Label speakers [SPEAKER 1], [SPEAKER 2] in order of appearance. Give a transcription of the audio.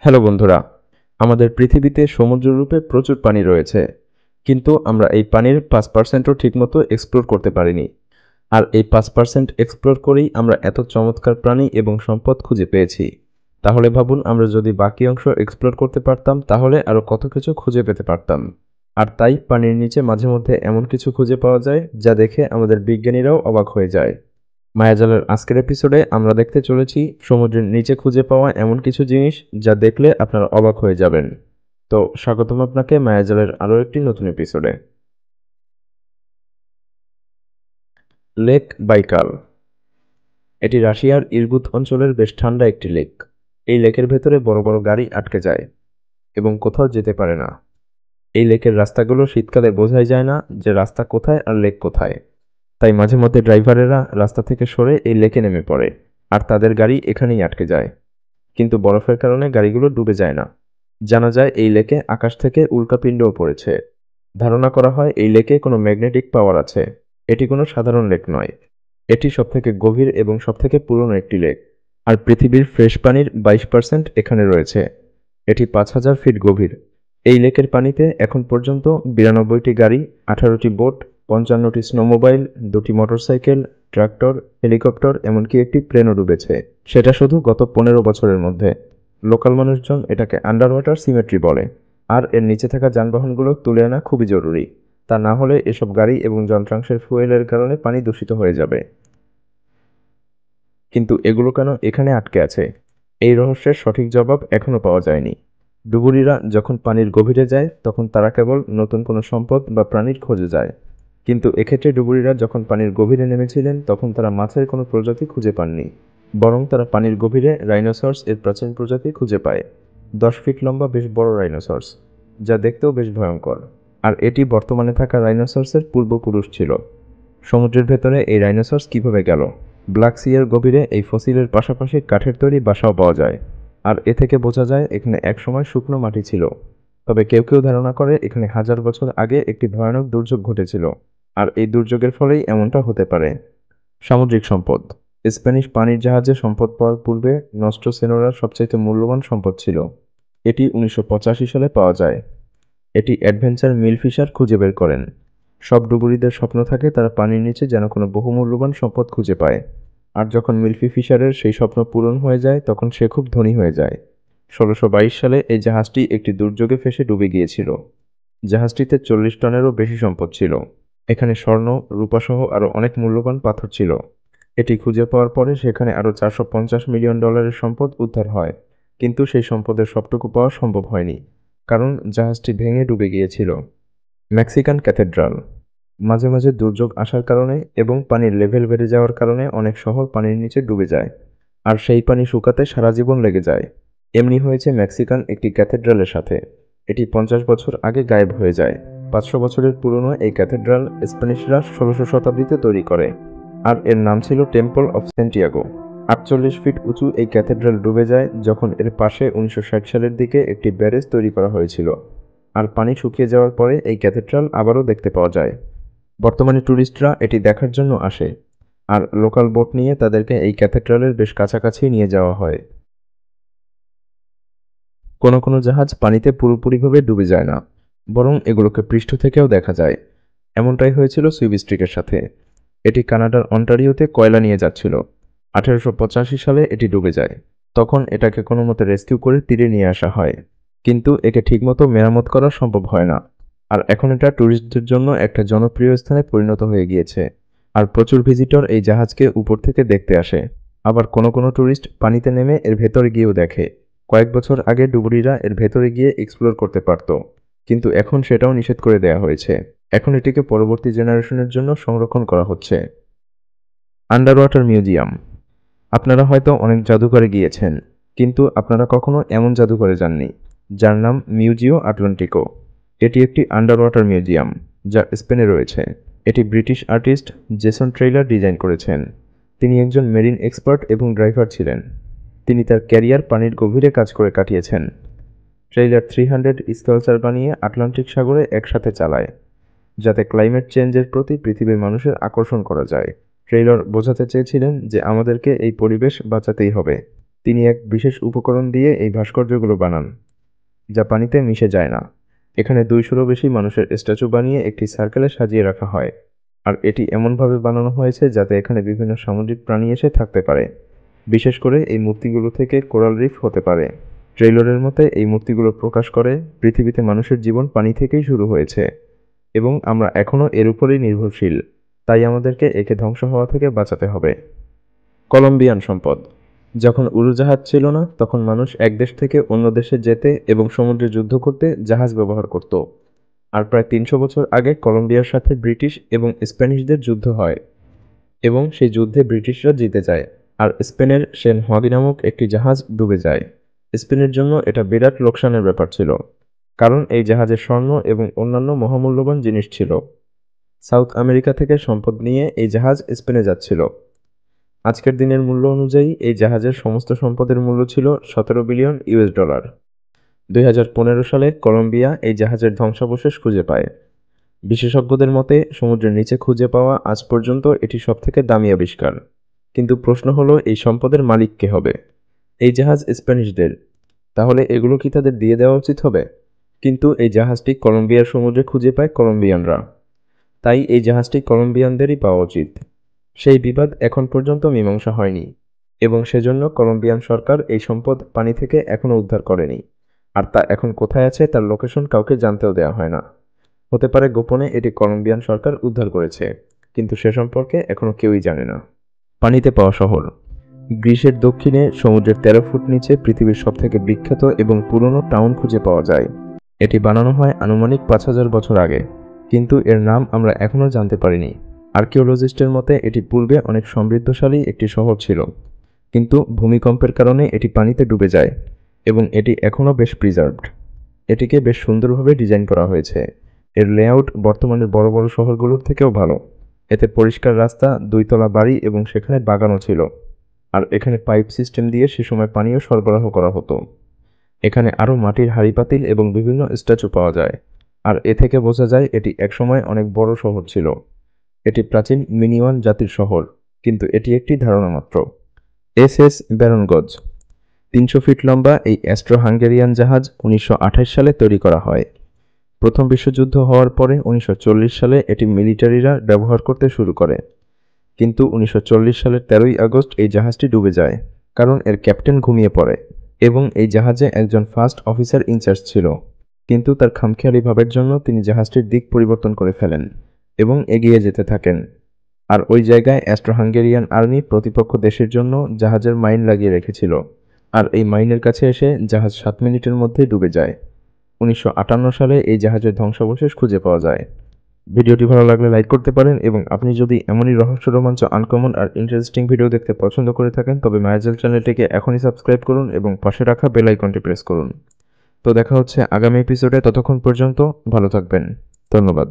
[SPEAKER 1] Hello বন্ধুরা, আমাদের পৃথিবীতে সমুদ্ররূপে প্রচুর পানি রয়েছে, কিন্তু আমরা এই পানির 5%ও ঠিকমতো এক্সপ্লোর করতে পারিনি। আর এই 5% এক্সপ্লোর করেই আমরা এত চমৎকার প্রাণী এবং সম্পদ খুঁজে পেয়েছি। তাহলে ভাবুন, আমরা যদি বাকি অংশ এক্সপ্লোর করতে পারতাম তাহলে আরও কত কিছু খুঁজে পেতে পারতাম। আর তাই পানির নিচে মাঝে মধ্যে এমন কিছু খুঁজে পাওয়া যায় যা দেখে আমাদের বিজ্ঞানীরাও অবাক হয়ে যায়। মায়াজালের আজকের এপিসোডে আমরা দেখতে চলেছি সমুদ্রের নিচে খুঁজে পাওয়া এমন কিছু জিনিস যা দেখলে আপনারা অবাক হয়ে যাবেন। তো স্বাগতম আপনাকে মায়াজালের আরও একটি নতুন এপিসোডে। Lake Baikal. এটি রাশিয়ার ইরগুত অঞ্চলের বেশ ঠান্ডা একটি লেক। এই লেকের ভেতরে বড় বড় গাড়ি আটকে যায় এবং কোথাও যেতে পারে না। এই লেকের রাস্তাগুলো শীতকালে বোঝাই যায় না যে রাস্তা কোথায় আর লেক কোথায়। তাই মাঝে মধ্যে ড্রাইভারেরা রাস্তা থেকে সরে এই লেকে নেমে পড়ে, আর তাদের গাড়ি এখানেই আটকে যায়। কিন্তু বরফের কারণে গাড়িগুলো ডুবে যায় না। জানা যায় এই লেকে আকাশ থেকে উল্কাপিণ্ডও পড়েছে। ধারণা করা হয় এই লেকে কোনো ম্যাগনেটিক পাওয়ার আছে। এটি কোনো সাধারণ লেক নয়। এটি সবথেকে গভীর এবং সবথেকে পুরনো একটি লেক। আর পৃথিবীর ফ্রেশ পানির 22% এখানে রয়েছে। এটি 5000 ফিট গভীর। এই লেকের পানিতে এখন পর্যন্ত 92টি গাড়ি, 18টি বোট, 55টি স্নোমোবাইল, 2টি মোটরসাইকেল, ট্রাক্টর, হেলিকপ্টার, এমনকি একটি প্লেনও ডুবেছে। সেটা শুধু গত 15 বছরের মধ্যে। লোকাল মানুষজন এটাকে আন্ডার ওয়াটার সিমেট্রি বলে। আর এর নিচে থাকা যানবাহনগুলো তুলে আনা খুবই জরুরি। তা না হলে এসব গাড়ি এবং যন্ত্রাংশের ফুয়েলের কারণে পানি দূষিত হয়ে যাবে। কিন্তু এগুলো কেন এখানে আটকে আছে? এই রহস্যের সঠিক জবাব এখনও পাওয়া যায়নি। ডুবুরিরা যখন পানির গভীরে যায় তখন তারা কেবল নতুন কোনো সম্পদ বা প্রাণীর খোঁজে যায়। কিন্তু এক্ষেত্রে ডুবুরিরা যখন পানির গভীরে নেমেছিলেন তখন তারা মাছের কোনো প্রজাতি খুঁজে পাননি। বরং তারা পানির গভীরে রাইনোসরস এর প্রাচীন প্রজাতি খুঁজে পায়। 10 ফিট লম্বা বেশ বড় রাইনোসরস, যা দেখতেও বেশ ভয়ঙ্কর। আর এটি বর্তমানে থাকা রাইনোসরসের পূর্বপুরুষ ছিল। সমুদ্রের ভেতরে এই রাইনোসরস কিভাবে গেল? ব্ল্যাক সিয়ের গভীরে এই ফসিলের পাশাপাশি কাঠের তৈরি বাসাও পাওয়া যায়। আর এ থেকে বোঝা যায় এখানে একসময় শুকনো মাটি ছিল। তবে কেউ কেউ ধারণা করে এখানে 1000 বছর আগে একটি ভয়ানক দুর্যোগ ঘটেছিল, আর এই দুর্যোগের ফলেই এমনটা হতে পারে। সামুদ্রিক সম্পদ। স্প্যানিশ পানির জাহাজে সম্পদ পাওয়ার পূর্বে নস্ট্রো সেনোরার সবচাইতে মূল্যবান সম্পদ ছিল। এটি 1985 সালে পাওয়া যায়। এটি অ্যাডভেঞ্চার মিল ফিশার খুঁজে বের করেন। সব ডুবুরিদের স্বপ্ন থাকে তারা পানির নিচে যেন কোনো বহুমূল্যবান সম্পদ খুঁজে পায়। আর যখন মিল্ফি ফিশারের সেই স্বপ্ন পূরণ হয়ে যায় তখন সে খুব ধনী হয়ে যায়। 1622 সালে এই জাহাজটি একটি দুর্যোগে ফেঁসে ডুবে গিয়েছিল। জাহাজটিতে 40 টনেরও বেশি সম্পদ ছিল। এখানে স্বর্ণ, রূপাসহ আরও অনেক মূল্যবান পাথর ছিল। এটি খুঁজে পাওয়ার পরে সেখানে আরও $450 মিলিয়ন সম্পদ উদ্ধার হয়। কিন্তু সেই সম্পদের সবটুকু পাওয়া সম্ভব হয়নি, কারণ জাহাজটি ভেঙে ডুবে গিয়েছিল। Mexican cathedral. মাঝে মাঝে দুর্যোগ আসার কারণে এবং পানির লেভেল বেড়ে যাওয়ার কারণে অনেক শহর পানির নিচে ডুবে যায়, আর সেই পানি শুকাতে সারা জীবন লেগে যায়। এমনি হয়েছে মেক্সিকান একটি ক্যাথেড্রালের সাথে। এটি 50 বছর আগে গায়েব হয়ে যায়। 500 বছরের পুরনো এই ক্যাথেড্রাল স্প্যানিশরা 16শো শতাব্দীতে তৈরি করে, আর এর নাম ছিল টেম্পল অফ সেন্টিয়াগো। 48 ফিট উঁচু এই ক্যাথেড্রাল ডুবে যায় যখন এর পাশে 1960 সালের দিকে একটি ব্যারেজ তৈরি করা হয়েছিল। আর পানি শুকিয়ে যাওয়ার পরে এই ক্যাথেড্রাল আবারও দেখতে পাওয়া যায়। বর্তমানে ট্যুরিস্টরা এটি দেখার জন্য আসে, আর লোকাল বোট নিয়ে তাদেরকে এই ক্যাথেড্রালের বেশ কাছাকাছি নিয়ে যাওয়া হয়। কোনো কোনো জাহাজ পানিতে পুরোপুরিভাবে ডুবে যায় না, বরং এগুলোকে পৃষ্ঠ থেকেও দেখা যায়। এমনটাই হয়েছিল সুইবিস্ট্রিকের সাথে। এটি কানাডার অন্টারিওতে কয়লা নিয়ে যাচ্ছিল। 1885 সালে এটি ডুবে যায়। তখন এটাকে কোনো মতে রেস্কিউ করে তীরে নিয়ে আসা হয়, কিন্তু একে ঠিকমতো মেরামত করা সম্ভব হয় না। আর এখন এটা ট্যুরিস্টদের জন্য একটা জনপ্রিয় স্থানে পরিণত হয়ে গিয়েছে, আর প্রচুর ভিজিটর এই জাহাজকে উপর থেকে দেখতে আসে। আবার কোনো কোনো ট্যুরিস্ট পানিতে নেমে এর ভেতরে গিয়েও দেখে। কয়েক বছর আগে ডুবুরিরা এর ভেতরে গিয়ে এক্সপ্লোর করতে পারত, কিন্তু এখন সেটাও নিষেধ করে দেওয়া হয়েছে। এখন এটিকে পরবর্তী জেনারেশনের জন্য সংরক্ষণ করা হচ্ছে। Under water museum. আপনারা হয়তো অনেক জাদুঘরে গিয়েছেন, কিন্তু আপনারা কখনো এমন জাদুঘরে যাননি, যার নাম মিউজিও আটলান্টিকো। এটি একটি আন্ডার ওয়াটার মিউজিয়াম, যা স্পেনে রয়েছে। এটি British artist Jason trailer design করেছেন। তিনি একজন মেরিন এক্সপার্ট এবং ড্রাইভার ছিলেন। তিনি তার ক্যারিয়ার পানির গভীরে কাজ করে কাটিয়েছেন। ট্রেইলার 300 স্কালচার বানিয়ে আটলান্টিক সাগরে একসাথে চালায়, যাতে ক্লাইমেট চেঞ্জের প্রতি পৃথিবীর মানুষের আকর্ষণ করা যায়। ট্রেইলর বোঝাতে চেয়েছিলেন যে আমাদেরকে এই পরিবেশ বাঁচাতেই হবে। তিনি এক বিশেষ উপকরণ দিয়ে এই ভাস্কর্যগুলো বানান, যা পানিতে মিশে যায় না। এখানে 200-রও বেশি মানুষের স্ট্যাচু বানিয়ে একটি সার্কেলে সাজিয়ে রাখা হয়, আর এটি এমনভাবে বানানো হয়েছে যাতে এখানে বিভিন্ন সামুদ্রিক প্রাণী এসে থাকতে পারে। বিশেষ করে এই মূর্তিগুলো থেকে কোরাল রিফ হতে পারে। ট্রেইলরের মতে এই মূর্তিগুলো প্রকাশ করে পৃথিবীতে মানুষের জীবন পানি থেকেই শুরু হয়েছে এবং আমরা এখনও এর উপরেই নির্ভরশীল, তাই আমাদেরকে একে ধ্বংস হওয়া থেকে বাঁচাতে হবে। কলম্বিয়ান সম্পদ। যখন উড়োজাহাজ ছিল না, তখন মানুষ এক দেশ থেকে অন্য দেশে যেতে এবং সমুদ্রে যুদ্ধ করতে জাহাজ ব্যবহার করত। আর প্রায় 300 বছর আগে কলম্বিয়ার সাথে ব্রিটিশ এবং স্প্যানিশদের যুদ্ধ হয় এবং সেই যুদ্ধে ব্রিটিশরা জিতে যায়, আর স্পেনের সেন হোয়াগি নামক একটি জাহাজ ডুবে যায়। স্পেনের জন্য এটা বিরাট লোকসানের ব্যাপার ছিল, কারণ এই জাহাজে স্বর্ণ এবং অন্যান্য মহামূল্যবান জিনিস ছিল। সাউথ আমেরিকা থেকে সম্পদ নিয়ে এই জাহাজ স্পেনে যাচ্ছিল। আজকের দিনের মূল্য অনুযায়ী এই জাহাজের সমস্ত সম্পদের মূল্য ছিল $17 বিলিয়ন। 2015 সালে কলম্বিয়া এই জাহাজের ধ্বংসাবশেষ খুঁজে পায়। বিশেষজ্ঞদের মতে সমুদ্রের নিচে খুঁজে পাওয়া আজ পর্যন্ত এটি সবথেকে দামি আবিষ্কার। কিন্তু প্রশ্ন হলো, এই সম্পদের মালিক কে হবে? এই জাহাজ স্প্যানিশদের, তাহলে এগুলো কি তাদের দিয়ে দেওয়া উচিত হবে? কিন্তু এই জাহাজটি কলম্বিয়ার সমুদ্রে খুঁজে পায় কলম্বিয়ানরা, তাই এই জাহাজটি কলম্বিয়ানদেরই পাওয়া উচিত। সেই বিবাদ এখন পর্যন্ত মীমাংসা হয়নি এবং সেজন্য কলম্বিয়ান সরকার এই সম্পদ পানি থেকে এখনও উদ্ধার করেনি, আর তা এখন কোথায় আছে তার লোকেশন কাউকে জানতেও দেওয়া হয় না। হতে পারে গোপনে এটি কলম্বিয়ান সরকার উদ্ধার করেছে, কিন্তু সে সম্পর্কে এখনও কেউই জানে না। পানিতে পাওয়া শহর। গ্রিসের দক্ষিণে সমুদ্রের 13 ফুট নিচে পৃথিবীর সবথেকে বিখ্যাত এবং পুরনো টাউন খুঁজে পাওয়া যায়। এটি বানানো হয় আনুমানিক 5000 বছর আগে, কিন্তু এর নাম আমরা এখনও জানতে পারিনি। আর্কিওলজিস্টের মতে এটি পূর্বে অনেক সমৃদ্ধশালী একটি শহর ছিল, কিন্তু ভূমিকম্পের কারণে এটি পানিতে ডুবে যায় এবং এটি এখনও বেশ প্রিজার্ভড। এটিকে বেশ সুন্দরভাবে ডিজাইন করা হয়েছে। এর লেআউট বর্তমানের বড় বড় শহরগুলোর থেকেও ভালো। এতে পরিষ্কার রাস্তা, 2 তলা বাড়ি এবং সেখানে বাগানও ছিল, আর এখানে পাইপ সিস্টেম দিয়ে সে সময় পানীয় সরবরাহ করা হতো। এখানে আরও মাটির হাঁড়ি-পাতিল এবং বিভিন্ন স্ট্যাচু পাওয়া যায়, আর এ থেকে বোঝা যায় এটি একসময় অনেক বড় শহর ছিল। এটি প্রাচীন মিনিওয়ান জাতির শহর, কিন্তু এটি একটি ধারণা মাত্র। এসএস ব্যারনগজ। 300 ফিট লম্বা এই অ্যাস্ট্রো-হাঙ্গেরিয়ান জাহাজ 1928 সালে তৈরি করা হয়। প্রথম বিশ্বযুদ্ধ হওয়ার পরে 1940 সালে এটি মিলিটারিরা ব্যবহার করতে শুরু করে, কিন্তু 1940 সালের 13ই আগস্ট এই জাহাজটি ডুবে যায়, কারণ এর ক্যাপ্টেন ঘুমিয়ে পড়ে এবং এই জাহাজে একজন ফার্স্ট অফিসার ইনচার্জ ছিল। কিন্তু তার খামখেয়ালি ভাবের জন্য তিনি জাহাজটির দিক পরিবর্তন করে ফেলেন এবং এগিয়ে যেতে থাকেন, আর ওই জায়গায় অ্যাস্ট্রো-হাঙ্গেরিয়ান আর্মি প্রতিপক্ষ দেশের জন্য জাহাজের মাইন লাগিয়ে রেখেছিল, আর এই মাইনের কাছে এসে জাহাজ 7 মিনিটের মধ্যেই ডুবে যায়। 1958 সালে এই জাহাজের ধ্বংসাবশেষ খুঁজে পাওয়া যায়। ভিডিওটি ভালো লাগলে লাইক করতে পারেন, এবং আপনি যদি এমনই রহস্য, রোমাঞ্চ, আনকমন আর ইন্টারেস্টিং ভিডিও দেখতে পছন্দ করে থাকেন তবে মায়াজাল চ্যানেলটিকে এখনই সাবস্ক্রাইব করুন এবং পাশে রাখা বেল আইকনটি প্রেস করুন। তো দেখা হচ্ছে আগামী এপিসোডে, ততক্ষণ পর্যন্ত ভালো থাকবেন। ধন্যবাদ।